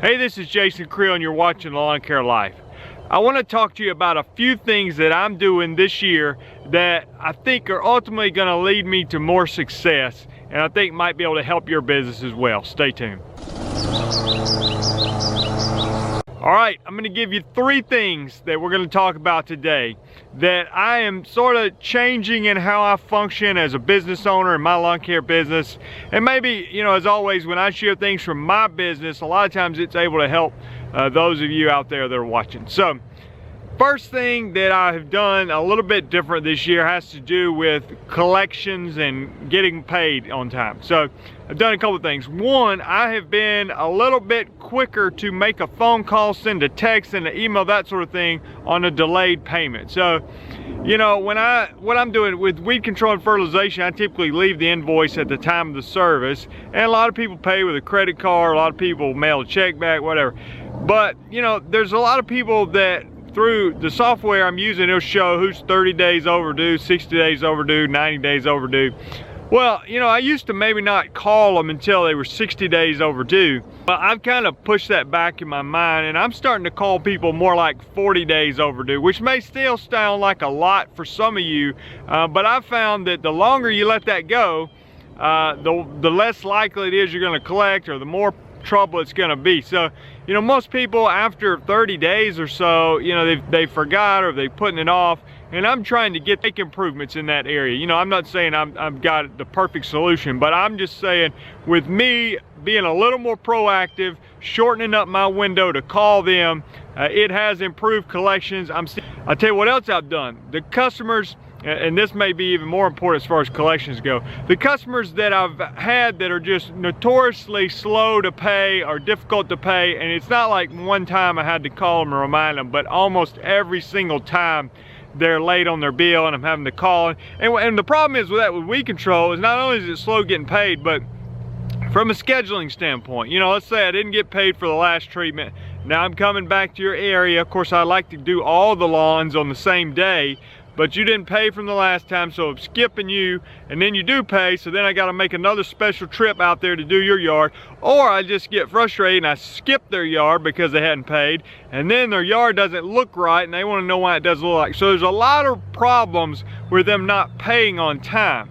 Hey, this is Jason Creel and you're watching Lawn Care Life. I want to talk to you about a few things that I'm doing this year that I think are ultimately going to lead me to more success, and I think might be able to help your business as well. Stay tuned. All right, I'm going to give you 3 things that we're going to talk about today that I am sort of changing in how I function as a business owner in my lawn care business. And maybe, you know, as always, when I share things from my business, a lot of times it's able to help those of you out there that are watching. So, first thing that I have done a little bit different this year has to do with collections and getting paid on time. So I've done a couple of things. One, I have been a little bit quicker to make a phone call, send a text, send an email, that sort of thing on a delayed payment. So, you know, what I'm doing with weed control and fertilization, I typically leave the invoice at the time of the service, and a lot of people pay with a credit card, a lot of people mail a check back, whatever. But, you know, there's a lot of people that through the software I'm using, it'll show who's 30 days overdue, 60 days overdue, 90 days overdue. Well, you know, I used to maybe not call them until they were 60 days overdue, but I've kind of pushed that back in my mind, and I'm starting to call people more like 40 days overdue, which may still sound like a lot for some of you, but I've found that the longer you let that go, the less likely it is you're going to collect, or the more trouble it's going to be. So, you know, most people after 30 days or so, you know, they forgot or they're putting it off, and I'm trying to make improvements in that area. You know, I'm not saying I've got the perfect solution, but I'm just saying with me being a little more proactive, shortening up my window to call them, it has improved collections. I'll tell you what else I've done. The customers, and this may be even more important as far as collections go, the customers that I've had that are just notoriously slow to pay or difficult to pay, and it's not like one time I had to call them and remind them, but almost every single time they're late on their bill and I'm having to call. And the problem is with that, with weed control, is not only is it slow getting paid, but from a scheduling standpoint, you know, let's say I didn't get paid for the last treatment. Now I'm coming back to your area. Of course, I like to do all the lawns on the same day, but you didn't pay from the last time, so I'm skipping you, and then you do pay, so then I got to make another special trip out there to do your yard. Or I just get frustrated and I skip their yard because they hadn't paid, and then their yard doesn't look right and they want to know why it doesn't look like. So there's a lot of problems with them not paying on time.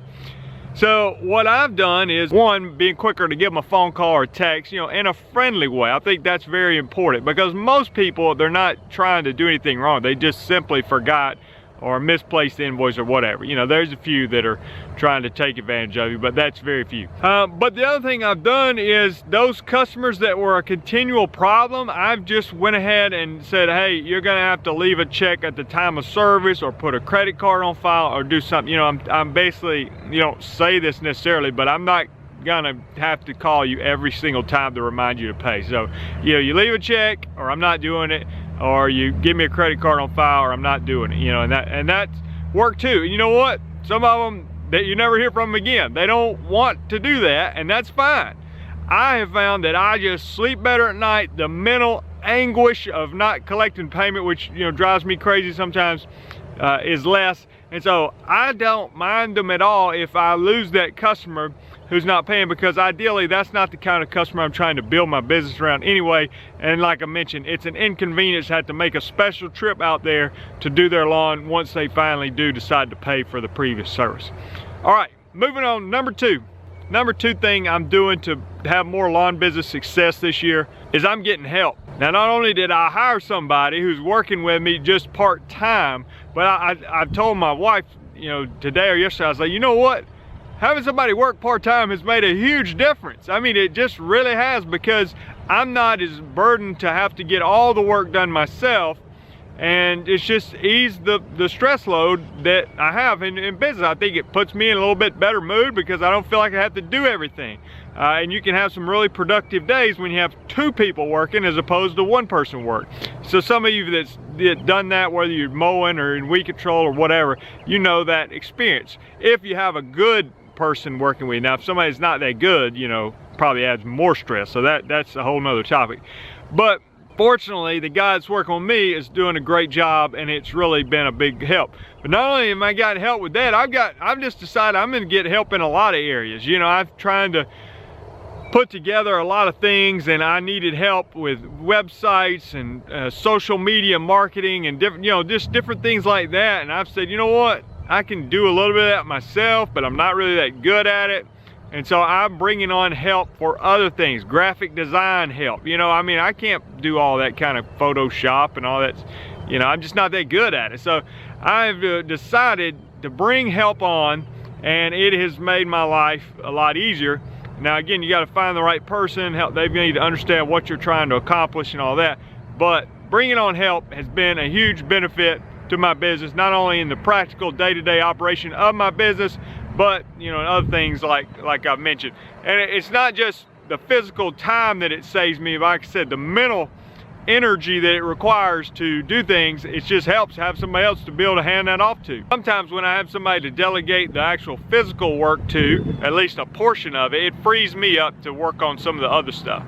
So what I've done is, one, being quicker to give them a phone call or text, you know, in a friendly way. I think that's very important, because most people, they're not trying to do anything wrong. They just simply forgot or misplaced the invoice or whatever. You know, there's a few that are trying to take advantage of you, but that's very few. But the other thing I've done is, those customers that were a continual problem, I've just went ahead and said, hey, you're gonna have to leave a check at the time of service, or put a credit card on file, or do something. You know, I'm basically, you don't say this necessarily, but I'm not gonna have to call you every single time to remind you to pay. So, you know, you leave a check, or I'm not doing it, or you give me a credit card on file, or I'm not doing it. You know, and that's worked too. And you know what? Some of them that you never hear from again, they don't want to do that, and that's fine. I have found that I just sleep better at night. The mental anguish of not collecting payment, which, you know, drives me crazy sometimes, is less. And so I don't mind them at all if I lose that customer who's not paying, because ideally that's not the kind of customer I'm trying to build my business around anyway. And like I mentioned, it's an inconvenience to have to make a special trip out there to do their lawn once they finally do decide to pay for the previous service. All right, moving on. Number two thing I'm doing to have more lawn business success this year is I'm getting help. Now, not only did I hire somebody who's working with me just part-time, but I've told my wife, you know, today or yesterday, I was like, you know what? Having somebody work part-time has made a huge difference. I mean, it just really has, because I'm not as burdened to have to get all the work done myself, and it's just eased the stress load that I have in business. I think it puts me in a little bit better mood, because I don't feel like I have to do everything. And you can have some really productive days when you have 2 people working as opposed to 1 person work. So some of you that's done that, whether you're mowing or in weed control or whatever, you know that experience. If you have a good person working with you. Now, if somebody's not that good, you know, probably adds more stress. So that's a whole nother topic. But fortunately, the guy that's working on me is doing a great job, and it's really been a big help. But not only am I got help with that, I've just decided I'm going to get help in a lot of areas. You know, I'm trying to put together a lot of things, and I needed help with websites and social media marketing and different, just different things like that. And I've said, you know what, I can do a little bit of that myself, but I'm not really that good at it. And so I'm bringing on help for other things, graphic design help. I mean, I can't do all that kind of Photoshop and all that. I'm just not that good at it. So I've decided to bring help on, and it has made my life a lot easier. Now, again, you got to find the right person. They need to understand what you're trying to accomplish and all that. But bringing on help has been a huge benefit to my business, not only in the practical day-to-day operation of my business, but other things like I've mentioned. And it's not just the physical time that it saves me, like I said, the mental energy that it requires to do things. It just helps have somebody else to be able to hand that off to. Sometimes when I have somebody to delegate the actual physical work to, at least a portion of it, it frees me up to work on some of the other stuff.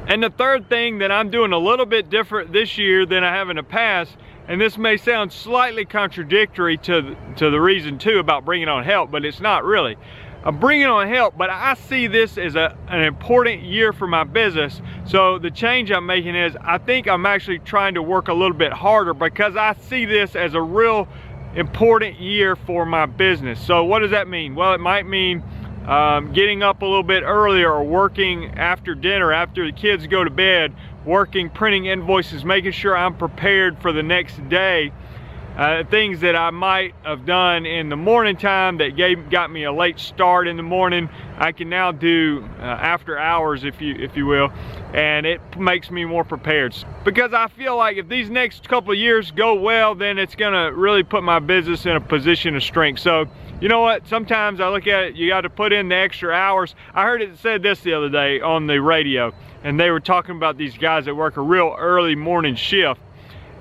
And the third thing that I'm doing a little bit different this year than I have in the past, and this may sound slightly contradictory to the reason too about bringing on help, but it's not really. I'm bringing on help, but I see this as an important year for my business. So the change I'm making is, I think I'm actually trying to work a little bit harder because I see this as a real important year for my business. So what does that mean? Well, it might mean getting up a little bit earlier, or working after dinner, after the kids go to bed, working, printing invoices, making sure I'm prepared for the next day. Things that I might have done in the morning time that got me a late start in the morning, I can now do after hours, if you will, and it makes me more prepared. Because I feel like if these next couple of years go well, then it's gonna really put my business in a position of strength. So you know what, sometimes I look at it, you got to put in the extra hours. I heard it said this the other day on the radio, and they were talking about these guys that work a real early morning shift.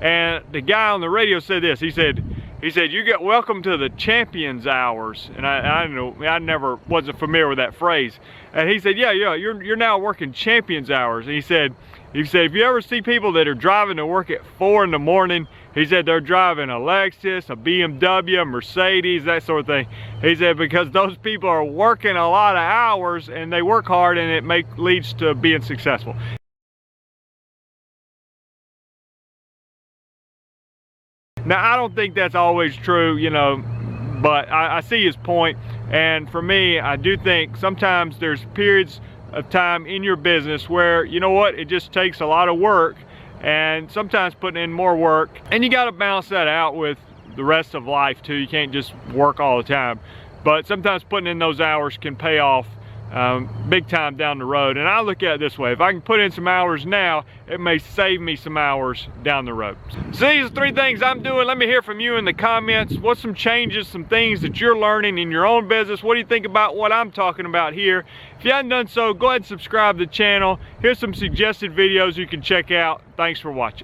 And the guy on the radio said this. He said, you get welcome to the champions hours. And I never wasn't familiar with that phrase. And he said, yeah, you're now working champions hours. And he said, if you ever see people that are driving to work at 4 in the morning, he said they're driving a Lexus, a BMW, a Mercedes, that sort of thing. He said because those people are working a lot of hours and they work hard, and it leads to being successful. Now, I don't think that's always true, but I see his point. And for me, I do think sometimes there's periods of time in your business where, it just takes a lot of work, and sometimes putting in more work. And you got to balance that out with the rest of life too. You can't just work all the time. But sometimes putting in those hours can pay off big time down the road. And I look at it this way: if I can put in some hours now, it may save me some hours down the road. So these are 3 things I'm doing. Let me hear from you in the comments. What's some changes, some things that you're learning in your own business? What do you think about what I'm talking about here? If you haven't done so, go ahead and subscribe to the channel. Here's some suggested videos you can check out. Thanks for watching.